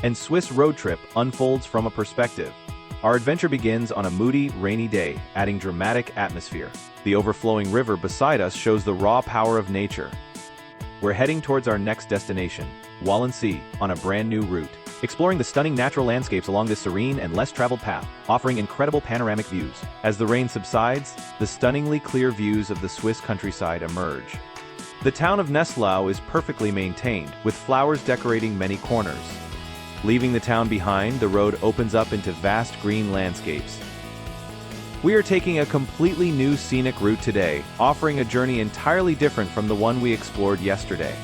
and Swiss road trip unfolds from a perspective. Our adventure begins on a moody, rainy day, adding dramatic atmosphere. The overflowing river beside us shows the raw power of nature. We're heading towards our next destination, Walensee, on a brand new route, exploring the stunning natural landscapes along this serene and less traveled path, offering incredible panoramic views. As the rain subsides, the stunningly clear views of the Swiss countryside emerge. The town of Neslau is perfectly maintained, with flowers decorating many corners. Leaving the town behind, the road opens up into vast green landscapes. We are taking a completely new scenic route today, offering a journey entirely different from the one we explored yesterday.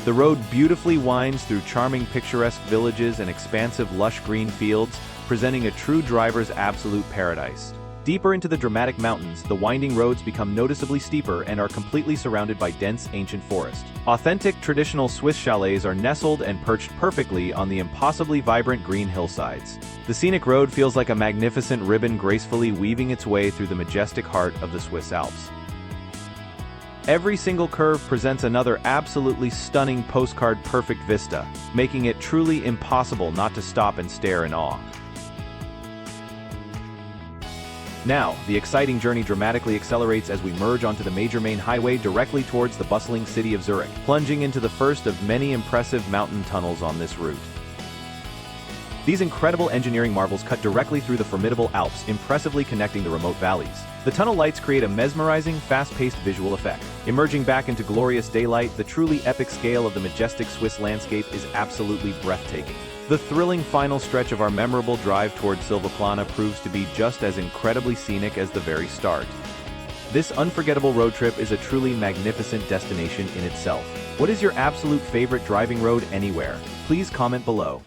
The road beautifully winds through charming picturesque villages and expansive lush green fields, presenting a true driver's absolute paradise. Deeper into the dramatic mountains, the winding roads become noticeably steeper and are completely surrounded by dense ancient forest. Authentic traditional Swiss chalets are nestled and perched perfectly on the impossibly vibrant green hillsides. The scenic road feels like a magnificent ribbon gracefully weaving its way through the majestic heart of the Swiss Alps. Every single curve presents another absolutely stunning postcard-perfect vista, making it truly impossible not to stop and stare in awe. Now, the exciting journey dramatically accelerates as we merge onto the major main highway directly towards the bustling city of Zurich, plunging into the first of many impressive mountain tunnels on this route. These incredible engineering marvels cut directly through the formidable Alps, impressively connecting the remote valleys. The tunnel lights create a mesmerizing, fast-paced visual effect. Emerging back into glorious daylight, the truly epic scale of the majestic Swiss landscape is absolutely breathtaking. The thrilling final stretch of our memorable drive towards Silvaplana proves to be just as incredibly scenic as the very start. This unforgettable road trip is a truly magnificent destination in itself. What is your absolute favorite driving road anywhere? Please comment below.